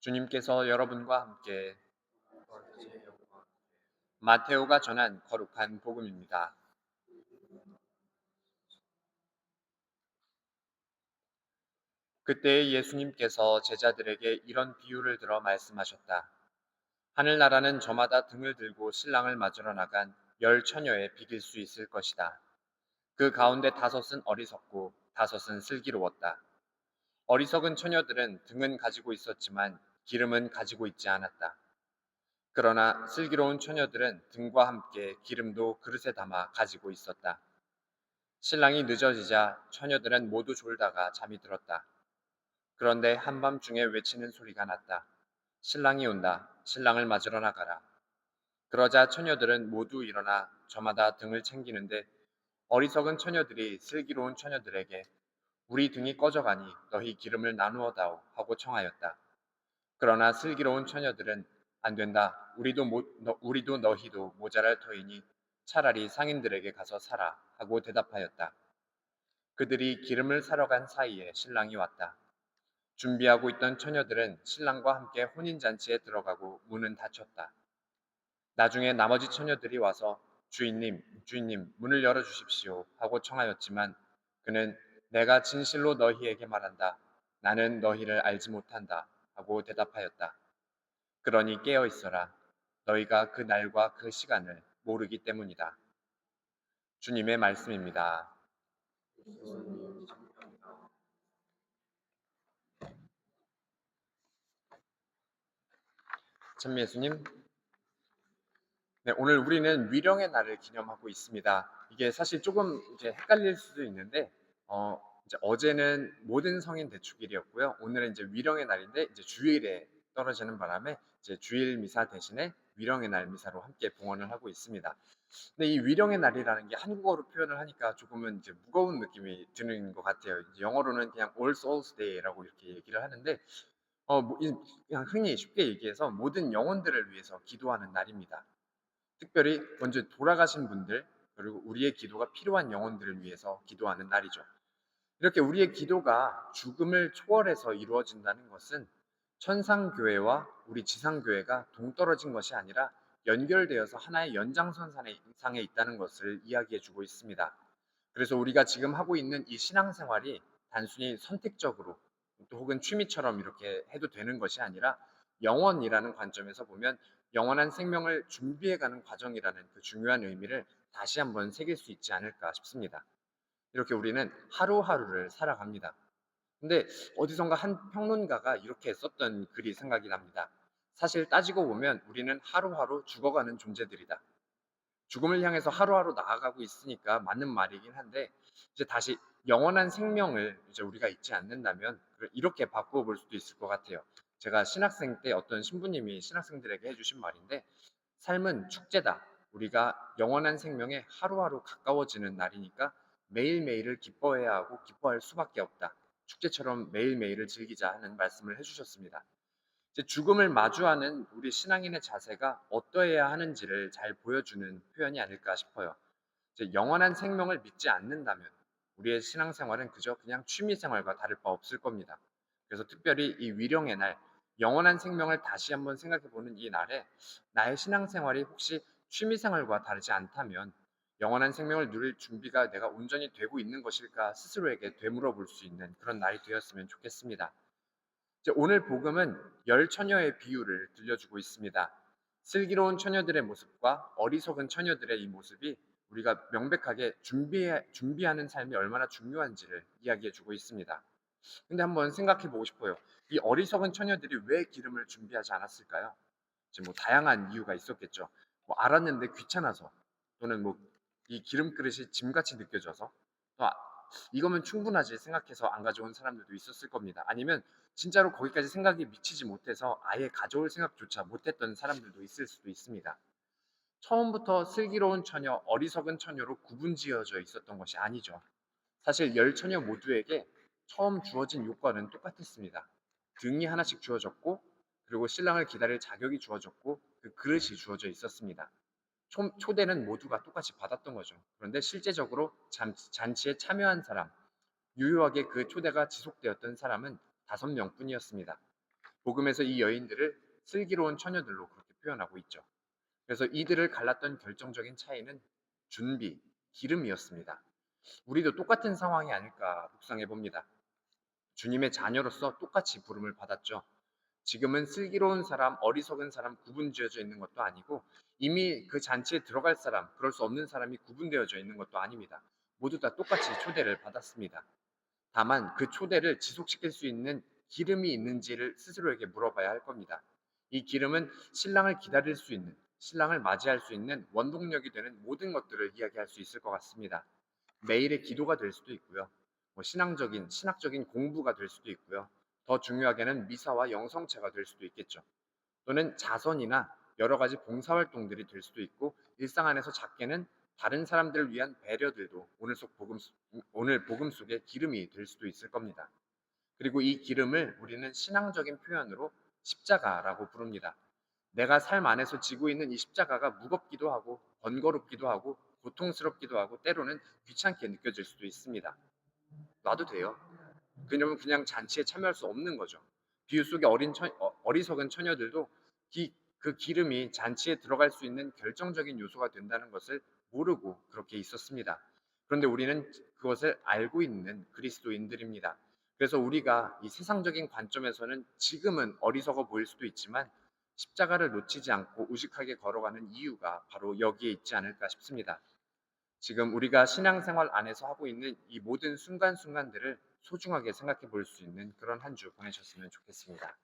주님께서 여러분과 함께 마테오가 전한 거룩한 복음입니다. 그때 예수님께서 제자들에게 이런 비유를 들어 말씀하셨다. 하늘나라는 저마다 등을 들고 신랑을 맞으러 나간 열 처녀에 비길 수 있을 것이다. 그 가운데 다섯은 어리석고 다섯은 슬기로웠다. 어리석은 처녀들은 등은 가지고 있었지만 기름은 가지고 있지 않았다. 그러나 슬기로운 처녀들은 등과 함께 기름도 그릇에 담아 가지고 있었다. 신랑이 늦어지자 처녀들은 모두 졸다가 잠이 들었다. 그런데 한밤중에 외치는 소리가 났다. 신랑이 온다. 신랑을 맞으러 나가라. 그러자 처녀들은 모두 일어나 저마다 등을 챙기는데 어리석은 처녀들이 슬기로운 처녀들에게 우리 등이 꺼져가니 너희 기름을 나누어 다오 하고 청하였다. 그러나 슬기로운 처녀들은 안 된다. 우리도 너희도 모자랄 터이니 차라리 상인들에게 가서 사라 하고 대답하였다. 그들이 기름을 사러 간 사이에 신랑이 왔다. 준비하고 있던 처녀들은 신랑과 함께 혼인잔치에 들어가고 문은 닫혔다. 나중에 나머지 처녀들이 와서 주인님, 주인님, 문을 열어주십시오 하고 청하였지만 그는 내가 진실로 너희에게 말한다. 나는 너희를 알지 못한다 하고 대답하였다. 그러니 깨어 있어라. 너희가 그 날과 그 시간을 모르기 때문이다. 주님의 말씀입니다. 참 예수님, 네, 오늘 우리는 위령의 날을 기념하고 있습니다. 이게 사실 조금 이제 헷갈릴 수도 있는데, 이제 어제는 모든 성인 대축일이었고요. 오늘은 이제 위령의 날인데, 이제 주일에 떨어지는 바람에 이제 주일 미사 대신에 위령의 날 미사로 함께 봉헌을 하고 있습니다. 근데 이 위령의 날이라는 게 한국어로 표현을 하니까 조금은 이제 무거운 느낌이 드는 것 같아요. 이제 영어로는 그냥 All Souls Day라고 이렇게 얘기를 하는데, 그냥 흔히 쉽게 얘기해서 모든 영혼들을 위해서 기도하는 날입니다. 특별히 먼저 돌아가신 분들 그리고 우리의 기도가 필요한 영혼들을 위해서 기도하는 날이죠. 이렇게 우리의 기도가 죽음을 초월해서 이루어진다는 것은 천상교회와 우리 지상교회가 동떨어진 것이 아니라 연결되어서 하나의 연장선상에 있다는 것을 이야기해 주고 있습니다. 그래서 우리가 지금 하고 있는 이 신앙생활이 단순히 선택적으로 또 혹은 취미처럼 이렇게 해도 되는 것이 아니라 영원이라는 관점에서 보면 영원한 생명을 준비해가는 과정이라는 그 중요한 의미를 다시 한번 새길 수 있지 않을까 싶습니다. 이렇게 우리는 하루하루를 살아갑니다. 근데 어디선가 한 평론가가 이렇게 썼던 글이 생각이 납니다. 사실 따지고 보면 우리는 하루하루 죽어가는 존재들이다. 죽음을 향해서 하루하루 나아가고 있으니까 맞는 말이긴 한데 이제 다시 영원한 생명을 이제 우리가 잊지 않는다면 이렇게 바꾸어 볼 수도 있을 것 같아요. 제가 신학생 때 어떤 신부님이 신학생들에게 해주신 말인데 삶은 축제다. 우리가 영원한 생명에 하루하루 가까워지는 날이니까 매일매일을 기뻐해야 하고 기뻐할 수밖에 없다. 축제처럼 매일매일을 즐기자 하는 말씀을 해주셨습니다. 이제 죽음을 마주하는 우리 신앙인의 자세가 어떠해야 하는지를 잘 보여주는 표현이 아닐까 싶어요. 이제 영원한 생명을 믿지 않는다면 우리의 신앙생활은 그저 그냥 취미생활과 다를 바 없을 겁니다. 그래서 특별히 이 위령의 날, 영원한 생명을 다시 한번 생각해보는 이 날에 나의 신앙생활이 혹시 취미생활과 다르지 않다면 영원한 생명을 누릴 준비가 내가 온전히 되고 있는 것일까 스스로에게 되물어 볼 수 있는 그런 날이 되었으면 좋겠습니다. 이제 오늘 복음은 열 처녀의 비유를 들려주고 있습니다. 슬기로운 처녀들의 모습과 어리석은 처녀들의 이 모습이 우리가 명백하게 준비하는 삶이 얼마나 중요한지를 이야기해주고 있습니다. 근데 한번 생각해보고 싶어요. 이 어리석은 처녀들이 왜 기름을 준비하지 않았을까요? 이제 뭐 다양한 이유가 있었겠죠. 뭐 알았는데 귀찮아서 또는 뭐 이 기름 그릇이 짐같이 느껴져서 또 이거면 충분하지 생각해서 안 가져온 사람들도 있었을 겁니다. 아니면 진짜로 거기까지 생각이 미치지 못해서 아예 가져올 생각조차 못했던 사람들도 있을 수도 있습니다. 처음부터 슬기로운 처녀, 어리석은 처녀로 구분지어져 있었던 것이 아니죠. 사실 열 처녀 모두에게 처음 주어진 요건은 똑같았습니다. 등이 하나씩 주어졌고 그리고 신랑을 기다릴 자격이 주어졌고 그 그릇이 주어져 있었습니다. 초대는 모두가 똑같이 받았던 거죠. 그런데 실제적으로 잔치에 참여한 사람, 유효하게 그 초대가 지속되었던 사람은 5명뿐이었습니다. 복음에서 이 여인들을 슬기로운 처녀들로 그렇게 표현하고 있죠. 그래서 이들을 갈랐던 결정적인 차이는 준비, 기름이었습니다. 우리도 똑같은 상황이 아닐까 묵상해 봅니다. 주님의 자녀로서 똑같이 부름을 받았죠. 지금은 슬기로운 사람, 어리석은 사람 구분 지어져 있는 것도 아니고 이미 그 잔치에 들어갈 사람, 그럴 수 없는 사람이 구분되어져 있는 것도 아닙니다. 모두 다 똑같이 초대를 받았습니다. 다만 그 초대를 지속시킬 수 있는 기름이 있는지를 스스로에게 물어봐야 할 겁니다. 이 기름은 신랑을 기다릴 수 있는, 신랑을 맞이할 수 있는 원동력이 되는 모든 것들을 이야기할 수 있을 것 같습니다. 매일의 기도가 될 수도 있고요. 신학적인 공부가 될 수도 있고요. 더 중요하게는 미사와 영성체가 될 수도 있겠죠. 또는 자선이나 여러 가지 봉사활동들이 될 수도 있고 일상 안에서 작게는 다른 사람들을 위한 배려들도 오늘 복음 속의 기름이 될 수도 있을 겁니다. 그리고 이 기름을 우리는 신앙적인 표현으로 십자가라고 부릅니다. 내가 삶 안에서 지고 있는 이 십자가가 무겁기도 하고 번거롭기도 하고 고통스럽기도 하고 때로는 귀찮게 느껴질 수도 있습니다. 놔도 돼요. 그러면 그냥 잔치에 참여할 수 없는 거죠. 비유 속의 어리석은 처녀들도 그 기름이 잔치에 들어갈 수 있는 결정적인 요소가 된다는 것을 모르고 그렇게 있었습니다. 그런데 우리는 그것을 알고 있는 그리스도인들입니다. 그래서 우리가 이 세상적인 관점에서는 지금은 어리석어 보일 수도 있지만 십자가를 놓치지 않고 우직하게 걸어가는 이유가 바로 여기에 있지 않을까 싶습니다. 지금 우리가 신앙생활 안에서 하고 있는 이 모든 순간순간들을 소중하게 생각해 볼 수 있는 그런 한 주 보내셨으면 좋겠습니다.